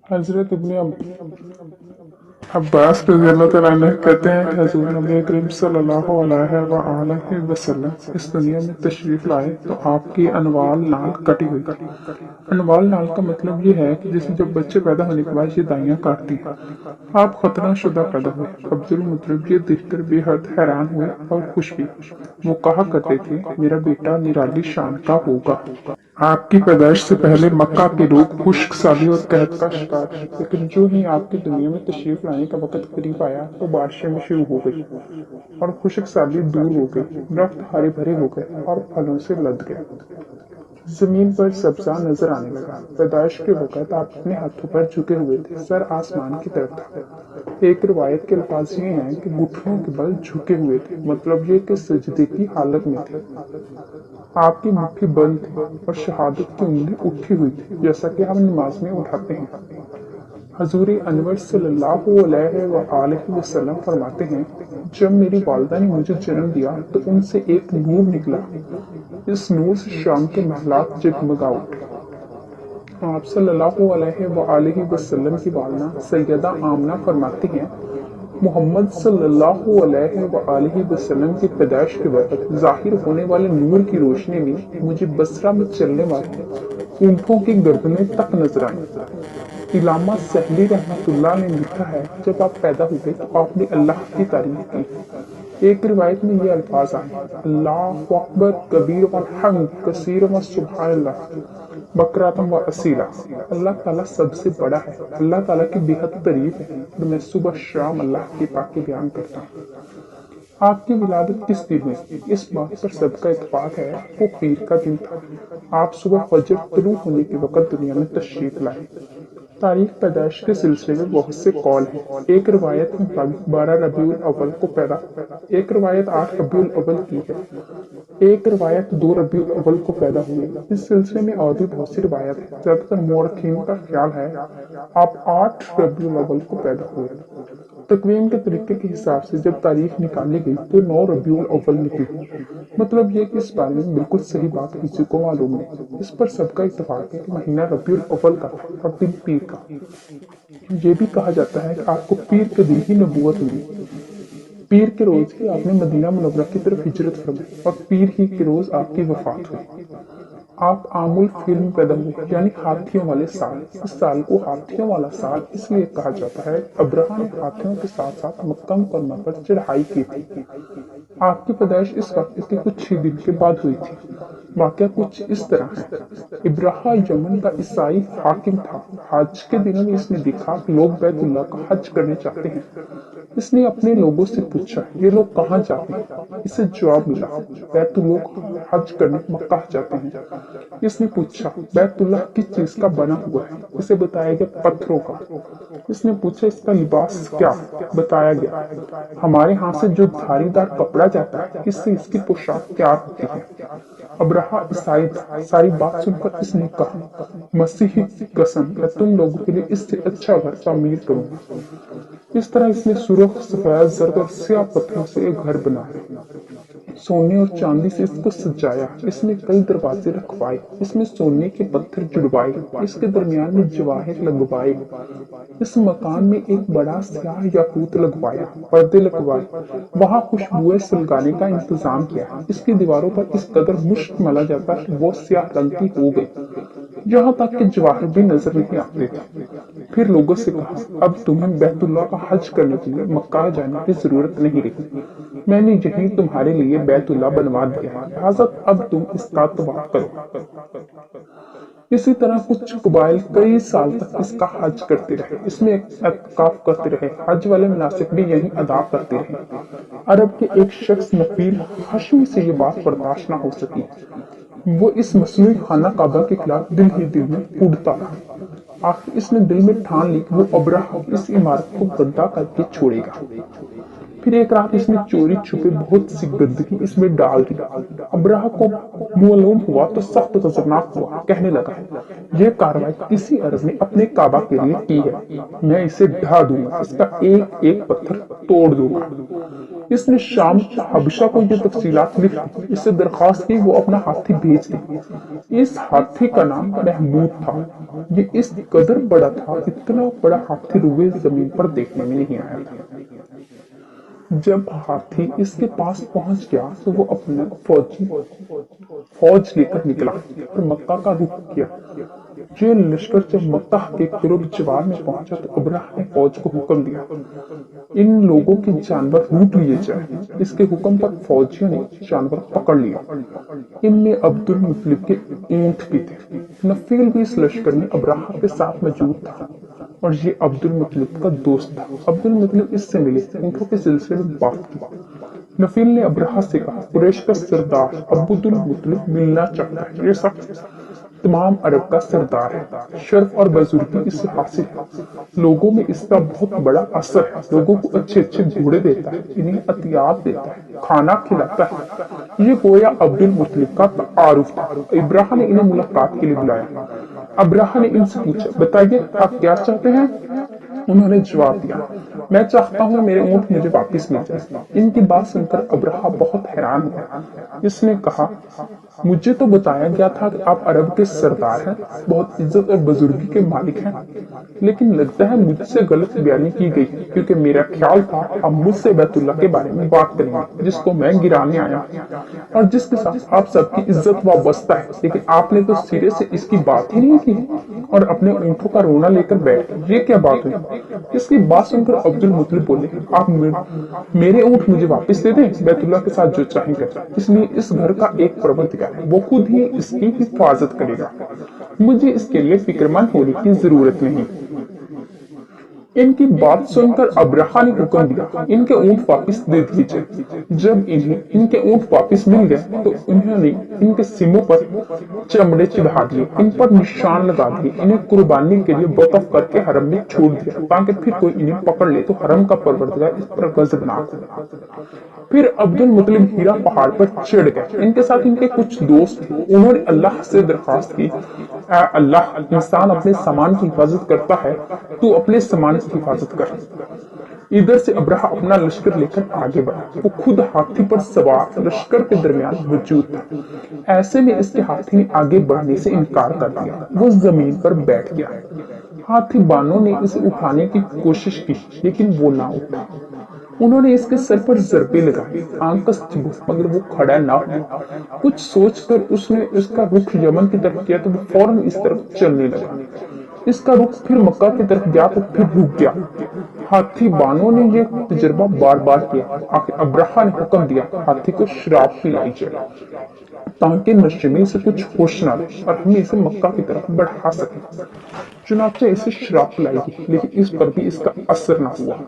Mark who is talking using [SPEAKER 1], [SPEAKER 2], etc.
[SPEAKER 1] हजरत अब्बास रज़ी अल्लाह तआला अन्हु कहते हैं कि हज़रत नबी करीम सल्लल्लाहु अलैहि वसल्लम इस दुनिया में तशरीफ लाए तो आपकी अनवाल नाल कटी हुई थी। अनवाल नाल का मतलब ये है कि जैसे जब बच्चे पैदा होने के बाद ये दाइयाँ काटती हैं। आप खतरा शुदा पैदा हुए। अब्दुल मुतलिब ये देखकर बेहद हैरान हुए और खुश भी। वो कहा करते थे, मेरा बेटा निराली शान का होगा। आपकी पैदाइश से पहले मक्का के लोग खुश्क साली और कहत का शिकार थे, लेकिन जो ही आपकी दुनिया में तशरीफ लाने का वक्त करीब आया तो बारिशें में शुरू हो गई और खुश्क साली दूर हो गई, दरख्त हरे भरे हो गए और फलों से लद गए। जमीन पर सब्जा नजर आने लगा। पैदाइश के वक्त आप अपने हाथों पर झुके हुए थे, सर आसमान की तरफ था। एक रिवायत के अल्फाज ये हैं कि घुटनों के बल झुके हुए थे, मतलब ये कि सजदे की हालत में थे। आपकी मुट्ठी बंद थी और शहादत की उंगली उठी हुई थी, जैसा कि हम नमाज में उठाते हैं। हजूर अनवर सल्लल्लाहु अलैहि वसल्लम फरमाते हैं, जब मेरी वालिदा ने मुझे जन्म दिया तो उनसे एक नूर निकला। इस नूर से शाम के महलात जगमगा उठे। आप सल्लल्लाहु अलैहि वसल्लम की वालिदा सैयदा आमना फरमाती हैं, मुहम्मद सल्लल्लाहु अलैहि वसल्लम की पैदाइश के वक्त जाहिर होने वाले नूर की रोशनी में मुझे बसरा में चलने वाले ऊँटों की गर्दनें तक नजर आई। इलामा सहली रहमतुल्लाह ने लिखा है, जब आप पैदा हुए तो आपने अल्लाह की तारीफ की। एक रिवायत में ये अल्फाज आए, अल्लाहु अकबर कबीर व हम्द कसीर व सुभानअल्लाह बकरातम व असीला। अल्लाह ताला सबसे बड़ा है, अल्लाह ताला की बेहद तारीफ है और मैं सुबह शाम अल्लाह की पाकी बयान करता हूँ। आपकी विलादत किस दिन हुई? इस बात पर सबका इत्तेफाक है, वो पीर का दिन था। आप सुबह फजर तुलू होने के वक्त दुनिया में तशरीफ लाए। तारीख पैदाइश के सिलसिले में बहुत से कौल हैं। एक रिवायत में 12 रबी उल अव्वल को पैदा, एक रिवायत 8 रबी उल अव्वल की है, एक रिवायत 2 रबी उल अव्वल को पैदा हुए। इस सिलसिले में और भी बहुत सी रिवायत है। ज्यादातर मोरखीन का ख्याल है आप 8 रबी उल अव्वल को पैदा हुए। तकवीम के तरीके के हिसाब से जब तारीख निकाली गई तो 9 रबी उल अव्वल निकली। मतलब ये कि इस बारे में बिल्कुल सही बात किसी को मालूम नहीं। इस पर सबका इत्तेफाक है कि महीना रबी उल अव्वल का और दिन पीर का। ये भी कहा जाता है कि आपको पीर के दिन ही नबूवत हुई। पीर के रोज ही आपने मदीना मुनव्वरा की तरफ हिजरत फरमाई और पीर ही के रोज आपकी वफात हुई। आप आमुल फिल्म में पैदा हुए, यानी हाथियों वाले साल। इस साल को हाथियों वाला साल इसलिए कहा जाता है, अब्राहा ने हाथियों के साथ साथ मक्का मुकर्रमा पर चढ़ाई की थी। आपकी पैदाइश इस वक्त के कुछ ही दिन के बाद हुई थी। वाकया कुछ इस तरह है, इब्राहा यमन का ईसाई हाकिम था। हज के दिनों में इसने देखा कि लोग बैतुल्लाह का हज करने चाहते हैं। इसने अपने लोगों से पूछा, ये लोग कहाँ जाते हैं? इसे जवाब मिला, बैतुल्लाह हज करने मक्का जाते हैं। इसने पूछा, बैतुल्लाह किस चीज का बना हुआ है? इसे बताया गया पत्थरों का। इसने पूछा, इसका लिबास क्या? बताया गया, हमारे यहाँ से जो धारीदार कपड़ा जाता है, इससे इसकी पोशाक तैयार होती है। अब्राहा ईसाई था। सारी बात सुनकर इसने कहा, मसीही कसम, मैं तुम लोगों के लिए इससे अच्छा घर तामीर करूंगा। इस तरह इसने सुर्ख, सफेद, जर्द और स्याह पत्थरों से एक घर बनाया। सोने और चांदी से इसको सजाया। इसमें कई दरवाजे रखवाए, इसमें सोने के पत्थर जुड़वाए, इसके दरमियान में जवाहिर लगवाए। इस मकान में एक बड़ा स्याह याकूत लगवाया, पर्दे लगवाए, वहाँ खुशबुएं सुलगाने का इंतजाम किया। इसकी दीवारों पर इस कदर मुश्क मला जाता कि वो स्याह रंग की हो गई, यहाँ तक कि जवाहिर भी नजर नहीं आते थे। फिर लोगों से कहा, अब तुम्हें बैतुल्लाह का हज करने के लिए मक्का जाने की जरूरत नहीं रही। मैंने यही तुम्हारे लिए बैतुल्लाह बनवा दिया है, लिहाजा अब तुम इसका तवाफ करो। इसी तरह कुछ कबाइल कई साल तक इसका हज करते रहे, इसमें एतकाफ करते रहे। हज वाले मुनासिक भी यही अदा करते रहे। अरब के एक शख्स नफील हाशमी से ये बात बर्दाश्त न हो सकी। वो इस मसनूई खाना काबा के खिलाफ दिल ही दिल में उड़ता रहा। आखिर इसने दिल में ठान ली कि वो अब्राहा इस इमारत को गड्ढा करके छोड़ेगा। फिर एक रात इसने चोरी छुपे बहुत सी गंदगी इसमें डाल दी। अब्राहा को मालूम हुआ तो सख्त खतरनाक हुआ। कहने लगा, यह कार्रवाई किसी अरब ने अपने काबा के लिए की है। मैं इसे ढा दूंगा, इसका एक एक पत्थर तोड़ दूंगा। इसने शाम हबशा को ये तफसीलात लिख दी, इससे दरख्वास्त की वो अपना हाथी भेज दे। इस हाथी का नाम महमूद था। ये इस कदर बड़ा था, इतना बड़ा हाथी रुए जमीन पर देखने में नहीं आया था। जब हाथी इसके पास पहुंच गया तो वो अपना फौज लेकर निकला और मक्का का रुख किया। ये लश्कर जब मक्का के कुर्ब जवार में पहुंचा तो अब्राह ने फौज को हुक्म दिया, इन लोगों के जानवर लूट लिए जाए। इसके हुक्म पर फौजियों ने जानवर पकड़ लिया। इनमें अब्दुल मुतलिब के ऊंट भी थे। नफील भी इस लश्कर में अब्राह के साथ मौजूद था और ये अब्दुल मुतलिब का दोस्त था। अब्दुल मुतलिब इससे मिले, ऊंटों के सिलसिले में बात की। नफील ने अब्राह से कहा, कुरैश का सरदार अब्दुल मुतलिब मिलना चाहता है। ये शख्स तमाम अरब का सरदार है, शर्फ और बुजुर्गी इससे हासिल है, लोगों में इसका बहुत बड़ा असर है, लोगों को अच्छे अच्छे घोड़े देता है, इन्हें अतियात देता है, खाना खिलाता है। ये गोया अब्दुल मुतलिब का तारुफ था। इब्राहिम ने इन्हें मुलाकात के लिए बुलाया। अब्राह ने इनसे पूछा, बताइए आप क्या चाहते हैं? उन्होंने जवाब दिया, मैं चाहता हूँ मेरे ऊंट मुझे वापस मिल जाए। इनकी बात सुनकर अब्राह बहुत हैरान हुआ। इसने कहा, मुझे तो बताया गया था कि आप अरब के सरदार हैं, बहुत इज्जत और बुजुर्गी के मालिक हैं, लेकिन लगता है मुझसे गलत बयानी की गई, क्योंकि मेरा ख्याल था आप मुझसे बैतुल्लाह के बारे में बात करेंगे, जिसको मैं गिराने आया और जिसके साथ आप सबकी इज्जत वाबस्ता है, लेकिन आपने तो सिरे से इसकी बात ही नहीं की और अपने ऊंटों का रोना लेकर बैठ गए। ये क्या बात हुई? इसकी बात सुनकर अब्दुल मुतलिब बोले, आप मेरे ऊंट मुझे वापस दे दें, बैतुल्लाह के साथ जो चाहें करें। इसलिए इस घर का एक परवरदिगार है, वो खुद ही इसकी हिफाजत करेगा, मुझे इसके लिए फिक्रमंद होने की जरूरत नहीं। इनकी बात सुनकर अब्राह ने हुक्म दिया, इनके ऊंट वापस दे दीजिए। जब इन्हें इनके ऊंट वापस मिल गए तो उन्होंने इनके सीनों पर चमड़े चढ़ा दिए, इन पर निशान लगा दिए, इन्हें कुर्बानी के लिए वक़्फ़ करके हरम में छोड़ दिया, ताकि फिर कोई इन्हें पकड़ ले तो हरम का परवरदिगार इस पर गज़बनाक हो। फिर अब्दुल मुतलिब हीरा पहाड़ पर चढ़ गए। इनके साथ इनके कुछ दोस्त थे। उन्होंने अल्लाह से दरख्वास्त की, अल्लाह, इंसान अपने सामान की हिफाजत करता है, तू अपने सामान की हिफाजत कर। इधर से अब्राह अपना लश्कर लेकर आगे बढ़ा। वो खुद हाथी पर सवार लश्कर के दरमियान मौजूद था। ऐसे में इसके हाथी ने आगे बढ़ने से इनकार कर दिया। वो जमीन पर बैठ गया। हाथी बानों ने इसे उठाने की कोशिश की, लेकिन वो ना उठा। उन्होंने इसके सर पर ज़रबे लगाए, आंकस चिबुक, मगर वो खड़ा ना हुआ। कुछ सोचकर उसने इसका रुख यमन की तरफ किया तो वो फौरन इस तरफ चलने लगा। इसका रुख फिर मक्का की तरफ गया तो फिर रुक गया। हाथी बानों ने यह तजर्बा बार बार किया। आखिर अब्राह ने हुक्म दिया, हाथी को शराब पिलाई जाए, ताकि नशे में इसे कुछ होश न रहे और हमें इसे मक्का की तरफ बढ़ा सके। चुनाचे इसे शराब पिलाई गई, लेकिन इस पर भी इसका असर न हुआ।